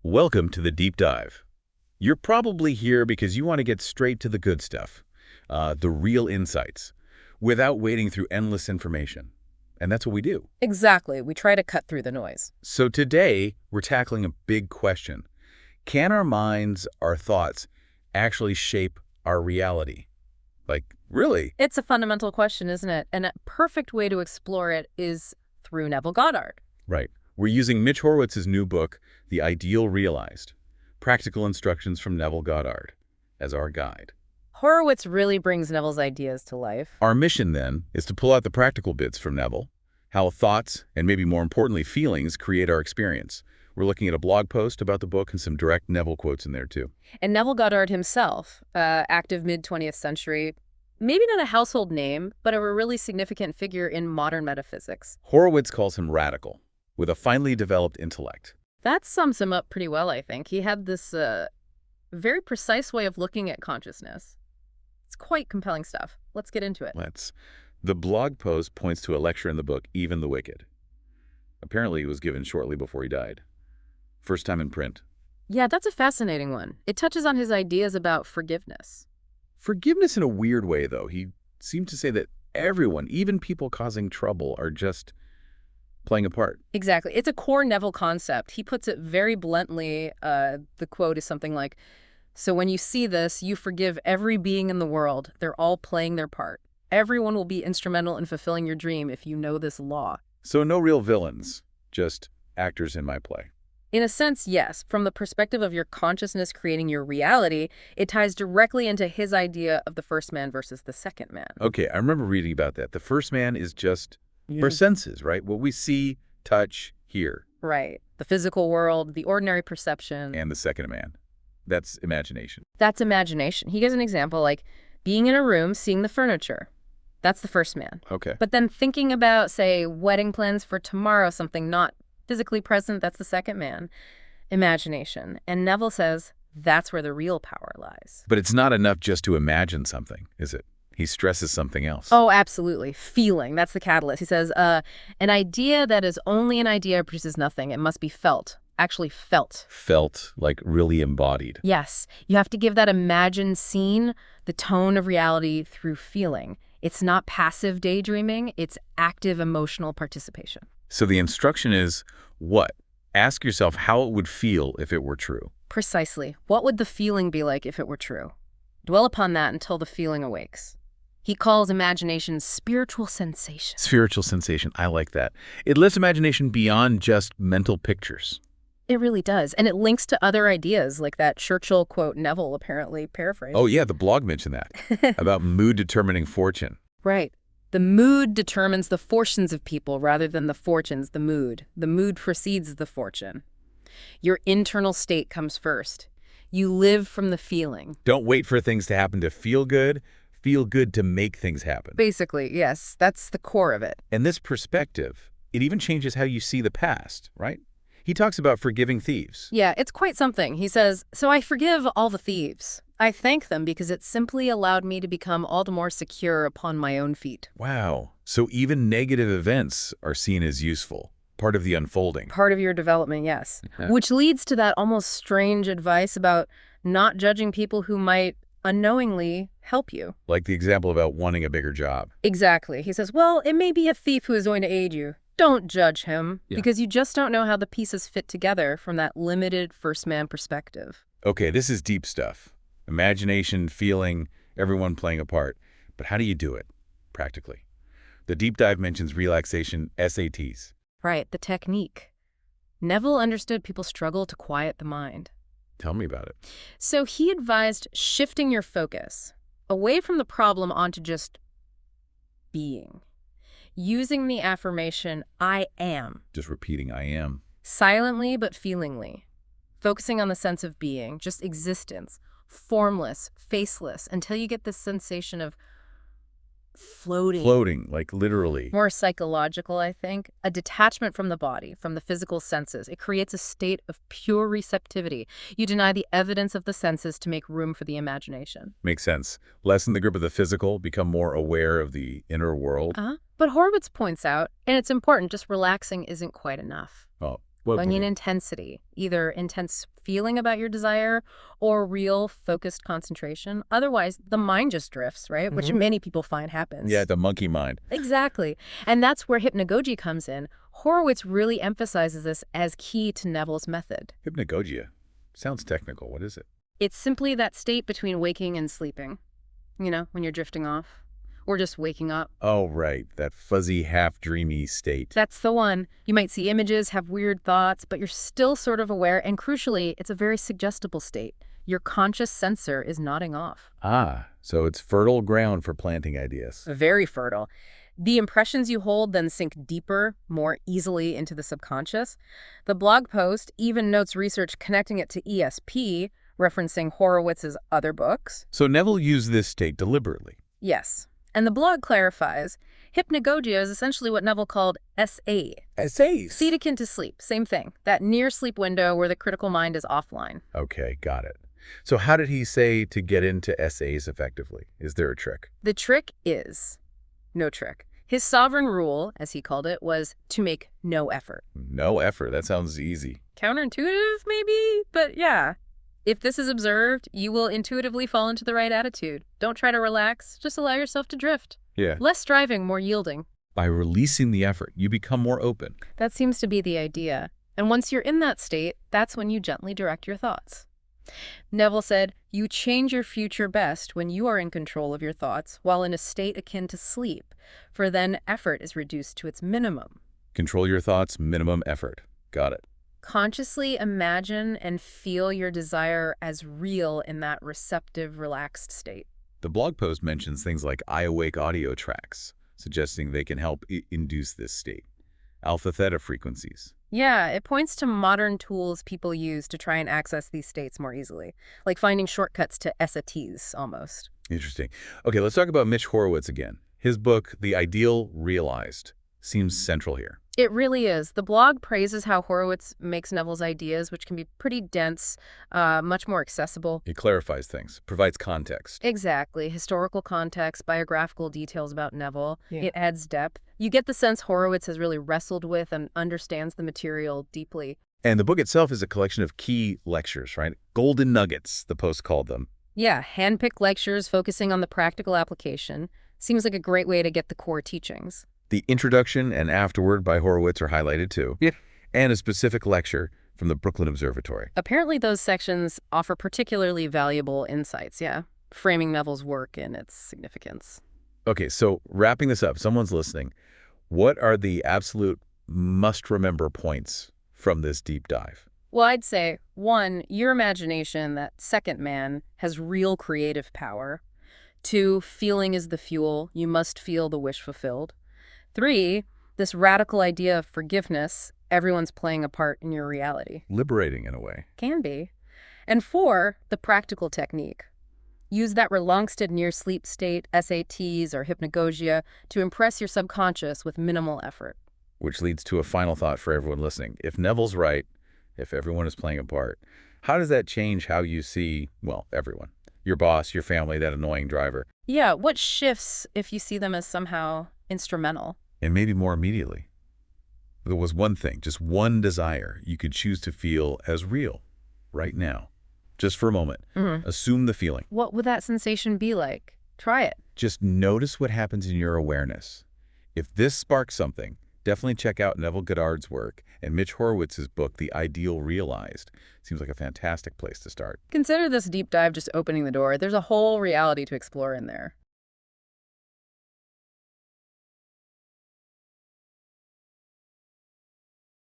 Welcome to the Deep Dive. You're probably here because you want to get straight to the good stuff, the real insights, without wading through endless information. And that's what we do. Exactly. We try to cut through the noise. So today, we're tackling a big question. Can our minds, our thoughts, actually shape our reality? Like, really? It's a fundamental question, isn't it? And a perfect way to explore it is through Neville Goddard. Right. We're using Mitch Horowitz's new book, The Ideal Realized, Practical Instructions from Neville Goddard, as our guide. Horowitz really brings Neville's ideas to life. Our mission, then, is to pull out the practical bits from Neville, how thoughts, and maybe more importantly, feelings, create our experience. We're looking at a blog post about the book and some direct Neville quotes in there, too. And Neville Goddard himself, active mid-20th century, maybe not a household name, but a really significant figure in modern metaphysics. Horowitz calls him radical, with a finely developed intellect. That sums him up pretty well, I think. He had this very precise way of looking at consciousness. It's quite compelling stuff. Let's get into it. The blog post points to a lecture in the book, Even the Wicked. Apparently, it was given shortly before he died. First time in print. Yeah, that's a fascinating one. It touches on his ideas about forgiveness. Forgiveness in a weird way, though. He seemed to say that everyone, even people causing trouble, are just playing a part. Exactly. It's a core Neville concept. He puts it very bluntly. The quote is something like, "So when you see this, you forgive every being in the world. They're all playing their part. Everyone will be instrumental in fulfilling your dream if you know this law." So no real villains, just actors in my play. In a sense, yes. From the perspective of your consciousness creating your reality, it ties directly into his idea of the first man versus the second man. Okay, I remember reading about that. The first man is just our senses, right? What we see, touch, hear. Right. The physical world, the ordinary perception. And the second man. That's imagination. That's imagination. He gives an example like being in a room, seeing the furniture. That's the first man. Okay. But then thinking about, say, wedding plans for tomorrow, something not physically present, that's the second man. Imagination. And Neville says that's where the real power lies. But it's not enough just to imagine something, is it? He stresses something else. Oh, absolutely. Feeling. That's the catalyst. He says, an idea that is only an idea produces nothing. It must be felt. Actually felt. Felt, like really embodied. Yes. You have to give that imagined scene the tone of reality through feeling. It's not passive daydreaming. It's active emotional participation. So the instruction is what? Ask yourself how it would feel if it were true. Precisely. What would the feeling be like if it were true? Dwell upon that until the feeling awakes. He calls imagination spiritual sensation. Spiritual sensation. I like that. It lifts imagination beyond just mental pictures. It really does. And it links to other ideas like that Churchill quote Neville apparently paraphrased. Oh, yeah, the blog mentioned that, about mood determining fortune. Right. The mood determines the fortunes of people rather than the fortunes, the mood. The mood precedes the fortune. Your internal state comes first. You live from the feeling. Don't wait for things to happen to feel good to make things happen. Basically, yes, that's the core of it. And this perspective, it even changes how you see the past, right? He talks about forgiving thieves. Yeah, it's quite something. He says, "So I forgive all the thieves. I thank them because it simply allowed me to become all the more secure upon my own feet." Wow. So even negative events are seen as useful, part of the unfolding. Part of your development, yes. Yeah. Which leads to that almost strange advice about not judging people who might unknowingly help you. Like the example about wanting a bigger job. Exactly. He says, well, it may be a thief who is going to aid you. Don't judge him, because you just don't know how the pieces fit together from that limited first-man perspective. Okay, this is deep stuff. Imagination, feeling, everyone playing a part. But how do you do it, practically? The deep dive mentions relaxation, SATs. Right, the technique. Neville understood people struggle to quiet the mind. Tell me about it. So he advised shifting your focus away from the problem onto just being. Using the affirmation, I am. Just repeating, I am. Silently but feelingly. Focusing on the sense of being, just existence. Formless, faceless, until you get this sensation of floating. Floating, like literally. More psychological, I think. A detachment from the body, from the physical senses. It creates a state of pure receptivity. You deny the evidence of the senses to make room for the imagination. Makes sense. Lessen the grip of the physical, become more aware of the inner world. But Horowitz points out, and it's important, just relaxing isn't quite enough. Oh, What I would mean be? intensity, either intense feeling about your desire or real focused concentration. Otherwise, the mind just drifts, right? Which Hmm. many people find Yeah, happens. the monkey mind. Exactly. And that's where hypnagogy comes in. Horowitz really emphasizes this as key to Neville's method. Hypnagogia. Sounds technical. What is it? It's simply that state between waking and sleeping, when you're drifting off or just waking up. Oh, right. That fuzzy, half-dreamy state. That's the one. You might see images, have weird thoughts, but you're still sort of aware. And crucially, it's a very suggestible state. Your conscious sensor is nodding off. Ah, so it's fertile ground for planting ideas. Very fertile. The impressions you hold then sink deeper, more easily into the subconscious. The blog post even notes research connecting it to ESP, referencing Horowitz's other books. So Neville used this state deliberately. Yes. And the blog clarifies, hypnagogia is essentially what Neville called SA. Essays. Seat akin to sleep, same thing. That near sleep window where the critical mind is offline. Okay, got it. So how did he say to get into essays effectively? Is there a trick? The trick is no trick. His sovereign rule, as he called it, was to make no effort. No effort. That sounds easy. Counterintuitive, maybe? But yeah. If this is observed, you will intuitively fall into the right attitude. Don't try to relax. Just allow yourself to drift. Yeah. Less striving, more yielding. By releasing the effort, you become more open. That seems to be the idea. And once you're in that state, that's when you gently direct your thoughts. Neville said, you change your future best when you are in control of your thoughts while in a state akin to sleep, for then effort is reduced to its minimum. Control your thoughts, minimum effort. Got it. Consciously imagine and feel your desire as real in that receptive, relaxed state. The blog post mentions things like eye awake audio tracks, suggesting they can help induce this state. Alpha-theta frequencies. Yeah, it points to modern tools people use to try and access these states more easily, like finding shortcuts to SATs, almost. Interesting. Okay, let's talk about Mitch Horowitz again. His book, The Ideal Realized, seems central here. It really is. The blog praises how Horowitz makes Neville's ideas, which can be pretty dense, much more accessible. It clarifies things, provides context. Exactly. Historical context, biographical details about Neville. Yeah. It adds depth. You get the sense Horowitz has really wrestled with and understands the material deeply. And the book itself is a collection of key lectures, right? Golden nuggets, the post called them. Yeah, hand-picked lectures focusing on the practical application. Seems like a great way to get the core teachings. The introduction and afterword by Horowitz are highlighted too. Yeah. And a specific lecture from the Brooklyn Observatory. Apparently those sections offer particularly valuable insights, yeah, framing Neville's work and its significance. Okay, so wrapping this up, someone's listening. What are the absolute must-remember points from this deep dive? Well, I'd say, 1, your imagination, that second man, has real creative power. 2, feeling is the fuel. You must feel the wish fulfilled. 3, this radical idea of forgiveness. Everyone's playing a part in your reality. Liberating in a way. Can be. And 4, the practical technique. Use that relaxed near sleep state, SATs or hypnagogia, to impress your subconscious with minimal effort. Which leads to a final thought for everyone listening. If Neville's right, if everyone is playing a part, how does that change how you see, well, everyone? Your boss, your family, that annoying driver. Yeah, what shifts if you see them as somehow instrumental? And maybe more immediately. There was one thing, just one desire you could choose to feel as real right now. Just for a moment. Assume the feeling. What would that sensation be like? Try it. Just notice what happens in your awareness. If this sparks something, definitely check out Neville Goddard's work and Mitch Horowitz's book, The Ideal Realized. Seems like a fantastic place to start. Consider this deep dive just opening the door. There's a whole reality to explore in there.